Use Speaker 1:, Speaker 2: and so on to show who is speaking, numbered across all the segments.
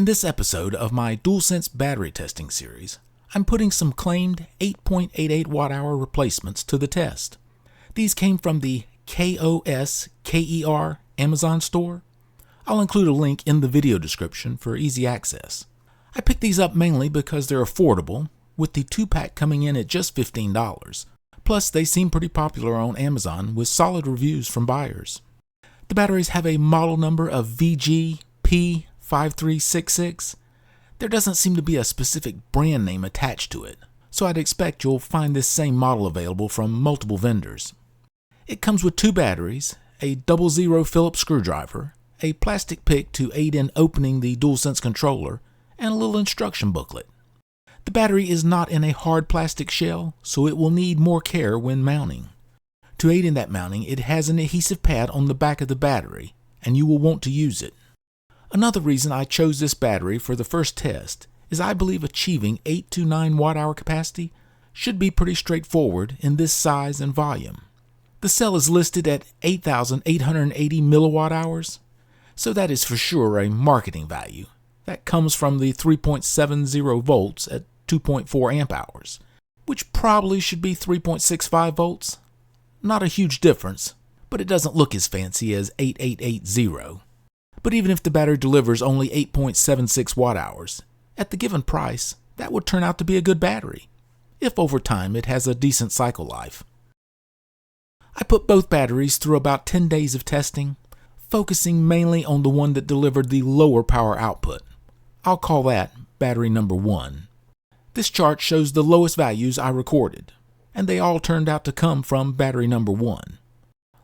Speaker 1: In this episode of my DualSense battery testing series, I'm putting some claimed 8.88 watt-hour replacements to the test. These came from the KOSKER Amazon store. I'll include a link in the video description for easy access. I picked these up mainly because they're affordable, with the 2-pack coming in at just $15. Plus, they seem pretty popular on Amazon with solid reviews from buyers. The batteries have a model number of VG-P5366. There doesn't seem to be a specific brand name attached to it, so I'd expect you'll find this same model available from multiple vendors. It comes with 2 batteries, a 00 Phillips screwdriver, a plastic pick to aid in opening the DualSense controller, and a little instruction booklet. The battery is not in a hard plastic shell, so it will need more care when mounting. To aid in that mounting, it has an adhesive pad on the back of the battery, and you will want to use it. Another reason I chose this battery for the first test is I believe achieving 8 to 9 watt-hour capacity should be pretty straightforward in this size and volume. The cell is listed at 8,880 milliwatt hours, so that is for sure a marketing value. That comes from the 3.70 volts at 2.4 amp hours, which probably should be 3.65 volts. Not a huge difference, but it doesn't look as fancy as 8880. But even if the battery delivers only 8.76 watt hours, at the given price, that would turn out to be a good battery, if over time it has a decent cycle life. I put both batteries through about 10 days of testing, focusing mainly on the one that delivered the lower power output. I'll call that battery number 1. This chart shows the lowest values I recorded, and they all turned out to come from battery number 1.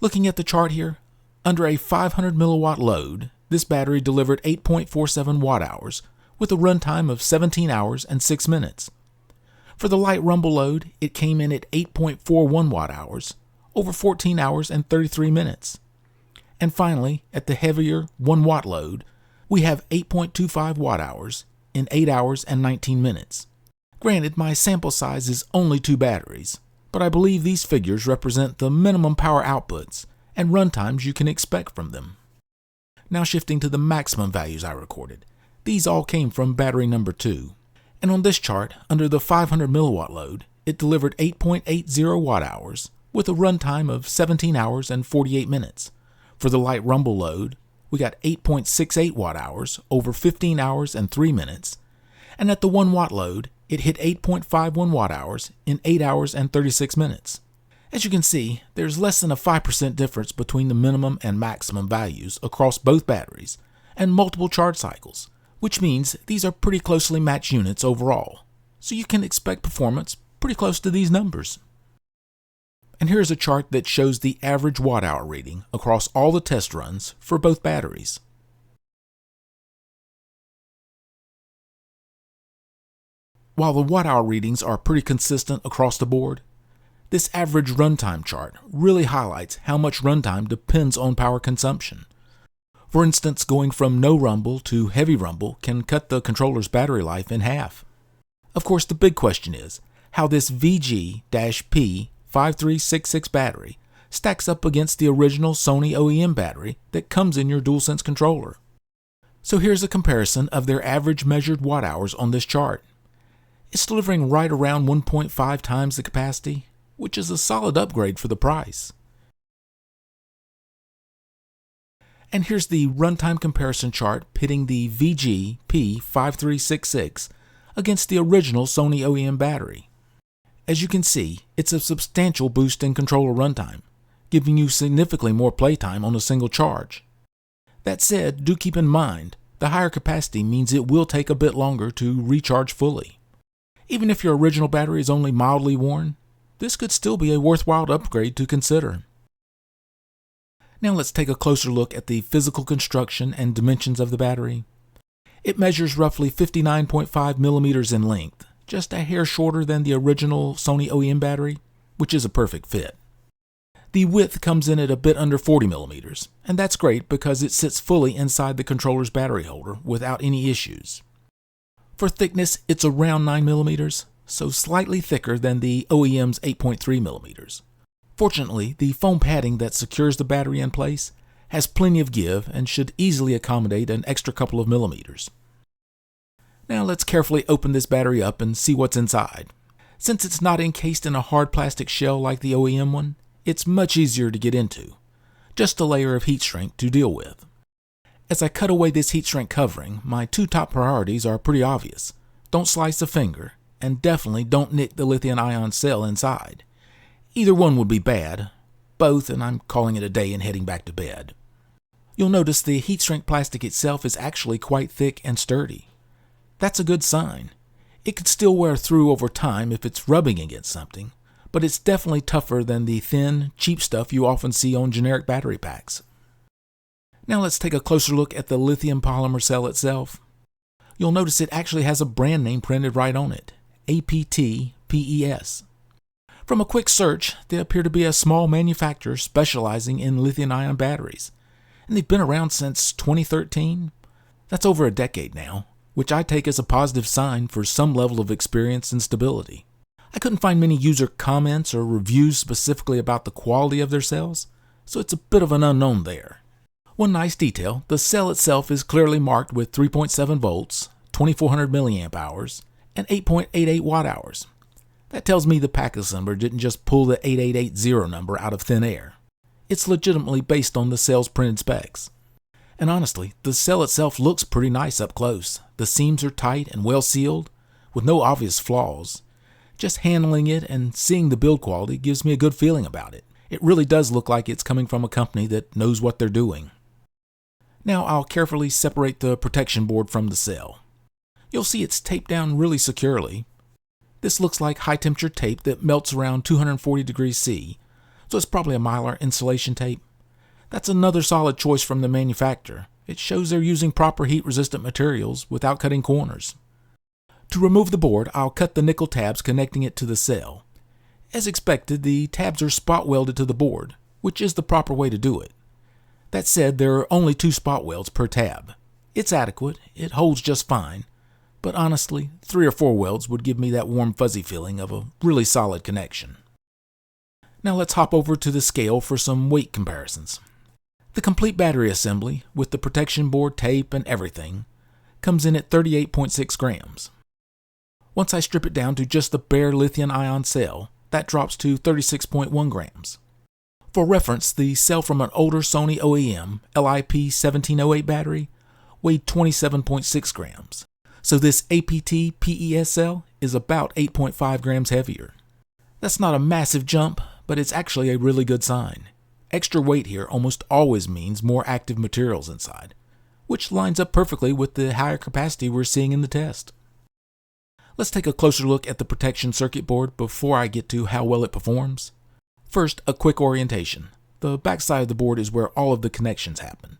Speaker 1: Looking at the chart here, under a 500 milliwatt load, this battery delivered 8.47 watt hours with a runtime of 17 hours and 6 minutes. For the light rumble load, it came in at 8.41 watt hours over 14 hours and 33 minutes. And finally, at the heavier 1 watt load, we have 8.25 watt hours in 8 hours and 19 minutes. Granted, my sample size is only 2 batteries, but I believe these figures represent the minimum power outputs and runtimes you can expect from them. Now shifting to the maximum values I recorded. These all came from battery number 2. And on this chart, under the 500 milliwatt load, it delivered 8.80 watt hours with a runtime of 17 hours and 48 minutes. For the light rumble load, we got 8.68 watt hours over 15 hours and 3 minutes. And at the 1 watt load, it hit 8.51 watt hours in 8 hours and 36 minutes. As you can see, there's less than a 5% difference between the minimum and maximum values across both batteries and multiple charge cycles, which means these are pretty closely matched units overall, so you can expect performance pretty close to these numbers. And here's a chart that shows the average watt-hour reading across all the test runs for both batteries. While the watt-hour readings are pretty consistent across the board, this average runtime chart really highlights how much runtime depends on power consumption. For instance, going from no rumble to heavy rumble can cut the controller's battery life in half. Of course, the big question is how this VG-P5366 battery stacks up against the original Sony OEM battery that comes in your DualSense controller. So here's a comparison of their average measured watt hours on this chart. It's delivering right around 1.5 times the capacity, which is a solid upgrade for the price. And here's the runtime comparison chart pitting the VG-P5366 against the original Sony OEM battery. As you can see, it's a substantial boost in controller runtime, giving you significantly more playtime on a single charge. That said, do keep in mind, the higher capacity means it will take a bit longer to recharge fully. Even if your original battery is only mildly worn, this could still be a worthwhile upgrade to consider. Now let's take a closer look at the physical construction and dimensions of the battery. It measures roughly 59.5 millimeters in length, just a hair shorter than the original Sony OEM battery, which is a perfect fit. The width comes in at a bit under 40 millimeters, and that's great because it sits fully inside the controller's battery holder without any issues. For thickness, it's around 9 millimeters, so slightly thicker than the OEM's 8.3 millimeters. Fortunately, the foam padding that secures the battery in place has plenty of give and should easily accommodate an extra couple of millimeters. Now let's carefully open this battery up and see what's inside. Since it's not encased in a hard plastic shell like the OEM one, it's much easier to get into. Just a layer of heat shrink to deal with. As I cut away this heat shrink covering, my two top priorities are pretty obvious. Don't slice a finger, and definitely don't nick the lithium-ion cell inside. Either one would be bad. Both, and I'm calling it a day and heading back to bed. You'll notice the heat shrink plastic itself is actually quite thick and sturdy. That's a good sign. It could still wear through over time if it's rubbing against something, but it's definitely tougher than the thin, cheap stuff you often see on generic battery packs. Now let's take a closer look at the lithium polymer cell itself. You'll notice it actually has a brand name printed right on it, APTPES. From a quick search, they appear to be a small manufacturer specializing in lithium-ion batteries, and they've been around since 2013. That's over a decade now, which I take as a positive sign for some level of experience and stability. I couldn't find many user comments or reviews specifically about the quality of their cells, so it's a bit of an unknown there. One nice detail, the cell itself is clearly marked with 3.7 volts, 2400 milliamp hours, and 8.88 watt hours. That tells me the pack assembler didn't just pull the 8880 number out of thin air. It's legitimately based on the cell's printed specs. And honestly, the cell itself looks pretty nice up close. The seams are tight and well sealed, with no obvious flaws. Just handling it and seeing the build quality gives me a good feeling about it. It really does look like it's coming from a company that knows what they're doing. Now I'll carefully separate the protection board from the cell. You'll see it's taped down really securely. This looks like high temperature tape that melts around 240 degrees C, so it's probably a Mylar insulation tape. That's another solid choice from the manufacturer. It shows they're using proper heat resistant materials without cutting corners. To remove the board, I'll cut the nickel tabs connecting it to the cell. As expected, the tabs are spot welded to the board, which is the proper way to do it. That said, there are only 2 spot welds per tab. It's adequate, it holds just fine, but honestly, 3 or 4 welds would give me that warm fuzzy feeling of a really solid connection. Now let's hop over to the scale for some weight comparisons. The complete battery assembly, with the protection board, tape, and everything, comes in at 38.6 grams. Once I strip it down to just the bare lithium-ion cell, that drops to 36.1 grams. For reference, the cell from an older Sony OEM LIP1708 battery weighed 27.6 grams, so this APTPES cell is about 8.5 grams heavier. That's not a massive jump, but it's actually a really good sign. Extra weight here almost always means more active materials inside, which lines up perfectly with the higher capacity we're seeing in the test. Let's take a closer look at the protection circuit board before I get to how well it performs. First, a quick orientation. The backside of the board is where all of the connections happen.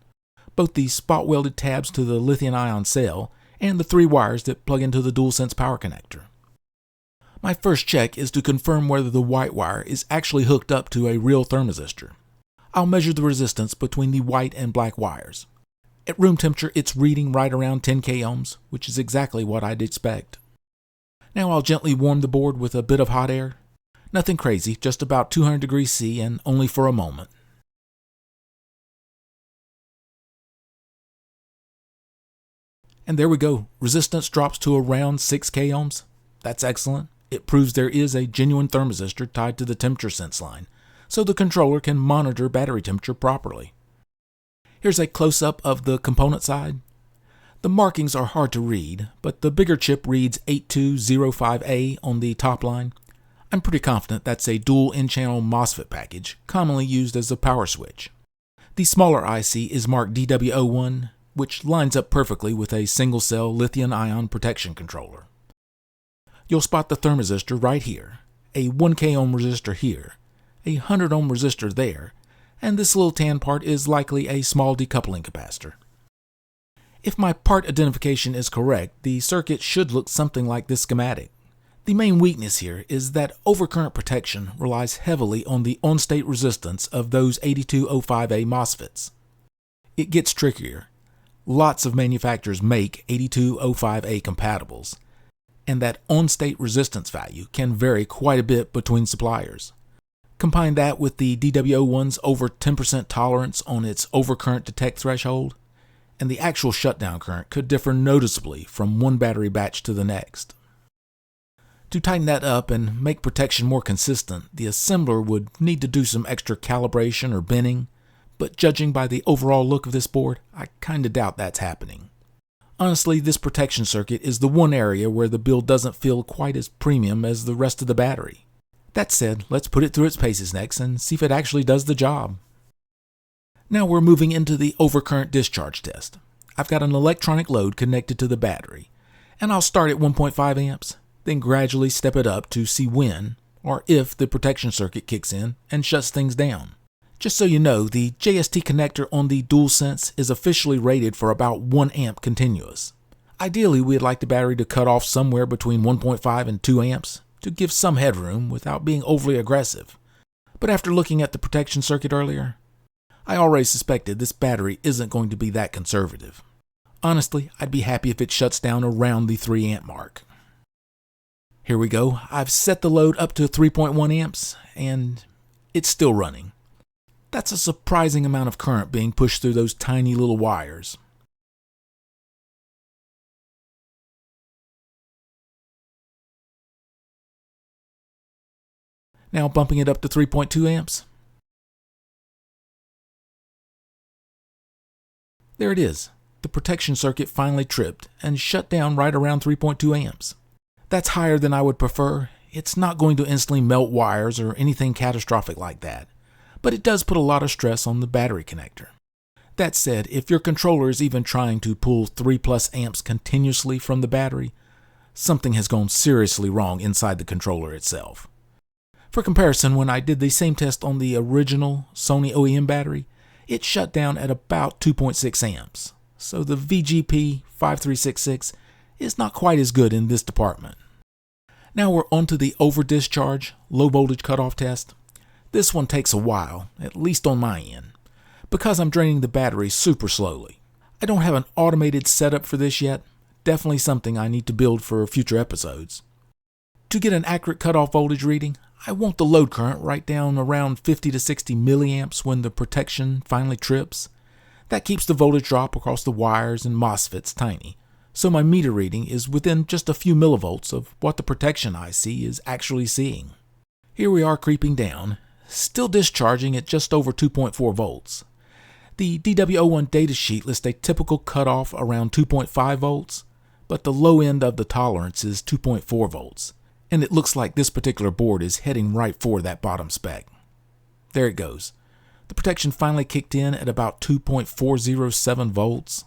Speaker 1: Both the spot welded tabs to the lithium-ion cell and the 3 wires that plug into the DualSense power connector. My first check is to confirm whether the white wire is actually hooked up to a real thermistor. I'll measure the resistance between the white and black wires. At room temperature, it's reading right around 10 k ohms, which is exactly what I'd expect. Now I'll gently warm the board with a bit of hot air. Nothing crazy, just about 200 degrees C and only for a moment. And there we go. Resistance drops to around 6 k ohms. That's excellent. It proves there is a genuine thermistor tied to the temperature sense line, so the controller can monitor battery temperature properly. Here's a close-up of the component side. The markings are hard to read, but the bigger chip reads 8205A on the top line. I'm pretty confident that's a dual N-channel MOSFET package, commonly used as a power switch. The smaller IC is marked DW01, which lines up perfectly with a single-cell lithium-ion protection controller. You'll spot the thermistor right here, a 1 k ohm resistor here, a 100 ohm resistor there, and this little tan part is likely a small decoupling capacitor. If my part identification is correct, the circuit should look something like this schematic. The main weakness here is that overcurrent protection relies heavily on the on-state resistance of those 8205A MOSFETs. It gets trickier. Lots of manufacturers make 8205A compatibles, and that on-state resistance value can vary quite a bit between suppliers. Combine that with the DW01's over 10% tolerance on its overcurrent detect threshold, and the actual shutdown current could differ noticeably from one battery batch to the next. To tighten that up and make protection more consistent, the assembler would need to do some extra calibration or binning, but judging by the overall look of this board, I kinda doubt that's happening. Honestly, this protection circuit is the one area where the build doesn't feel quite as premium as the rest of the battery. That said, let's put it through its paces next and see if it actually does the job. Now we're moving into the overcurrent discharge test. I've got an electronic load connected to the battery, and I'll start at 1.5 amps, then gradually step it up to see when, or if, the protection circuit kicks in and shuts things down. Just so you know, the JST connector on the DualSense is officially rated for about 1 amp continuous. Ideally, we'd like the battery to cut off somewhere between 1.5 and 2 amps to give some headroom without being overly aggressive. But after looking at the protection circuit earlier, I already suspected this battery isn't going to be that conservative. Honestly, I'd be happy if it shuts down around the 3 amp mark. Here we go. I've set the load up to 3.1 amps, and it's still running. That's a surprising amount of current being pushed through those tiny little wires. Now bumping it up to 3.2 amps. There it is. The protection circuit finally tripped and shut down right around 3.2 amps. That's higher than I would prefer. It's not going to instantly melt wires or anything catastrophic like that, but it does put a lot of stress on the battery connector. That said, if your controller is even trying to pull 3+ amps continuously from the battery, something has gone seriously wrong inside the controller itself. For comparison, when I did the same test on the original Sony OEM battery, it shut down at about 2.6 amps, so the VG-P5366 is not quite as good in this department. Now we're on to the over-discharge, low-voltage cutoff test. This one takes a while, at least on my end, because I'm draining the battery super slowly. I don't have an automated setup for this yet, definitely something I need to build for future episodes. To get an accurate cutoff voltage reading, I want the load current right down around 50 to 60 milliamps when the protection finally trips. That keeps the voltage drop across the wires and MOSFETs tiny, so my meter reading is within just a few millivolts of what the protection IC is actually seeing. Here we are creeping down, still discharging at just over 2.4 volts. The DW01 datasheet lists a typical cutoff around 2.5 volts, but the low end of the tolerance is 2.4 volts, and it looks like this particular board is heading right for that bottom spec. There it goes. The protection finally kicked in at about 2.407 volts.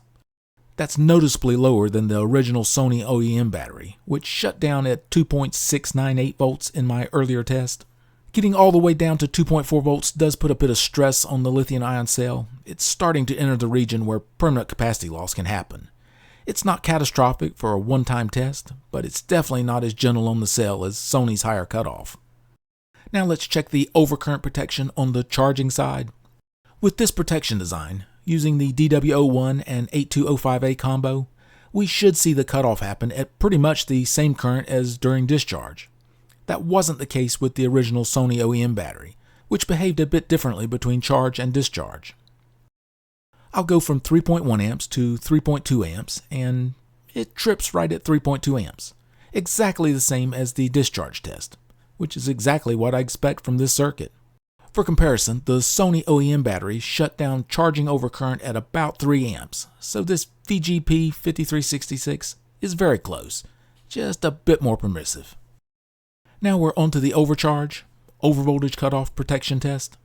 Speaker 1: That's noticeably lower than the original Sony OEM battery, which shut down at 2.698 volts in my earlier test. Getting all the way down to 2.4 volts does put a bit of stress on the lithium-ion cell. It's starting to enter the region where permanent capacity loss can happen. It's not catastrophic for a one-time test, but it's definitely not as gentle on the cell as Sony's higher cutoff. Now let's check the overcurrent protection on the charging side. With this protection design, using the DW01 and 8205A combo, we should see the cutoff happen at pretty much the same current as during discharge. That wasn't the case with the original Sony OEM battery, which behaved a bit differently between charge and discharge. I'll go from 3.1 amps to 3.2 amps, and it trips right at 3.2 amps, exactly the same as the discharge test, which is exactly what I expect from this circuit. For comparison, the Sony OEM battery shut down charging overcurrent at about 3 amps, so this VG-P5366 is very close, just a bit more permissive. Now we're on to the overcharge, overvoltage cutoff protection test.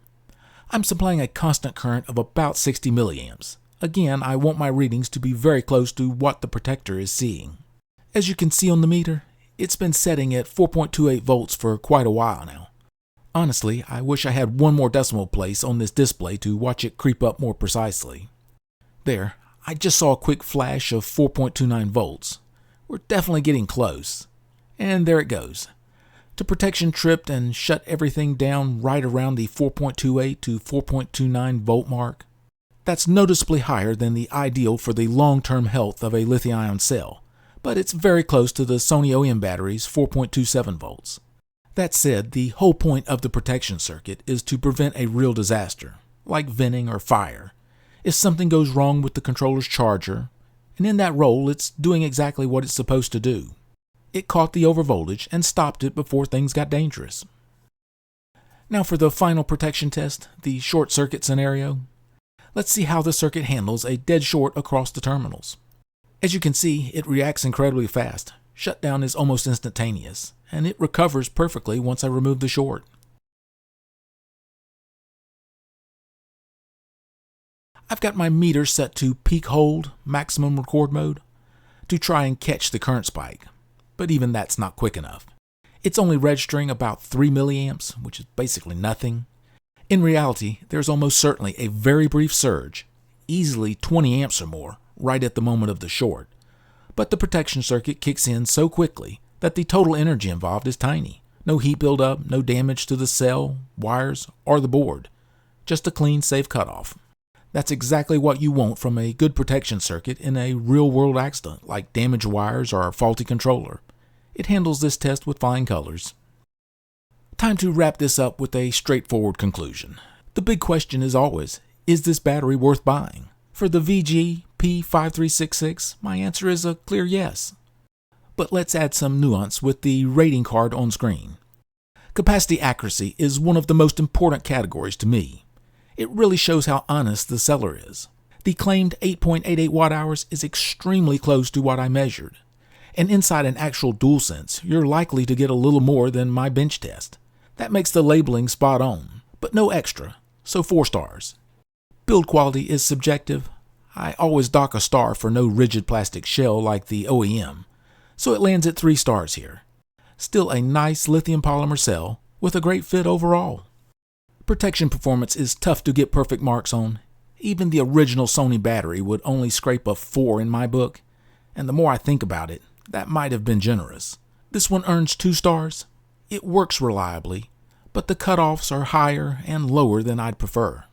Speaker 1: I'm supplying a constant current of about 60 milliamps. Again, I want my readings to be very close to what the protector is seeing. As you can see on the meter, it's been setting at 4.28 volts for quite a while now. Honestly, I wish I had one more decimal place on this display to watch it creep up more precisely. There, I just saw a quick flash of 4.29 volts. We're definitely getting close. And there it goes. The protection tripped and shut everything down right around the 4.28 to 4.29 volt mark. That's noticeably higher than the ideal for the long-term health of a lithium-ion cell, but it's very close to the Sony OEM battery's 4.27 volts. That said, the whole point of the protection circuit is to prevent a real disaster, like venting or fire. if something goes wrong with the controller's charger, and in that role it's doing exactly what it's supposed to do. It caught the overvoltage and stopped it before things got dangerous. Now for the final protection test, the short circuit scenario. Let's see how the circuit handles a dead short across the terminals. As you can see, it reacts incredibly fast. Shutdown is almost instantaneous, and it recovers perfectly once I remove the short. I've got my meter set to peak hold, maximum record mode, to try and catch the current spike, but even that's not quick enough. It's only registering about 3 milliamps, which is basically nothing. In reality, there's almost certainly a very brief surge, easily 20 amps or more, right at the moment of the short, but the protection circuit kicks in so quickly that the total energy involved is tiny. No heat buildup, no damage to the cell, wires, or the board. Just a clean, safe cutoff. That's exactly what you want from a good protection circuit in a real-world accident, like damaged wires or a faulty controller. It handles this test with flying colors. Time to wrap this up with a straightforward conclusion. The big question is always, is this battery worth buying? For the VG-P5366, my answer is a clear yes. But let's add some nuance with the rating card on screen. Capacity accuracy is one of the most important categories to me. It really shows how honest the seller is. The claimed 8.88 watt-hours is extremely close to what I measured. And inside an actual DualSense, you're likely to get a little more than my bench test. That makes the labeling spot on, but no extra, so 4 stars. Build quality is subjective. I always dock a star for no rigid plastic shell like the OEM, so it lands at 3 stars here. Still a nice lithium polymer cell with a great fit overall. Protection performance is tough to get perfect marks on. Even the original Sony battery would only scrape a 4 in my book, and the more I think about it, that might have been generous. This one earns 2 stars. It works reliably, but the cutoffs are higher and lower than I'd prefer.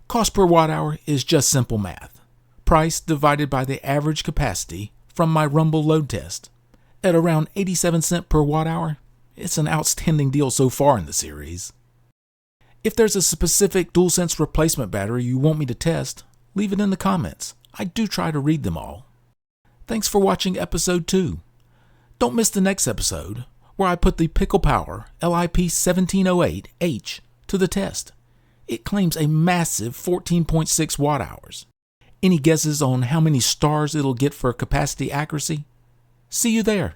Speaker 1: Cost per watt hour is just simple math. Price divided by the average capacity from my Rumble load test. At around 87 cents per watt hour, it's an outstanding deal so far in the series. If there's a specific DualSense replacement battery you want me to test, leave it in the comments. I do try to read them all. Thanks for watching episode 2. Don't miss the next episode, where I put the Pickle Power LIP1708H to the test. It claims a massive 14.6 watt hours. Any guesses on how many stars it'll get for capacity accuracy? See you there.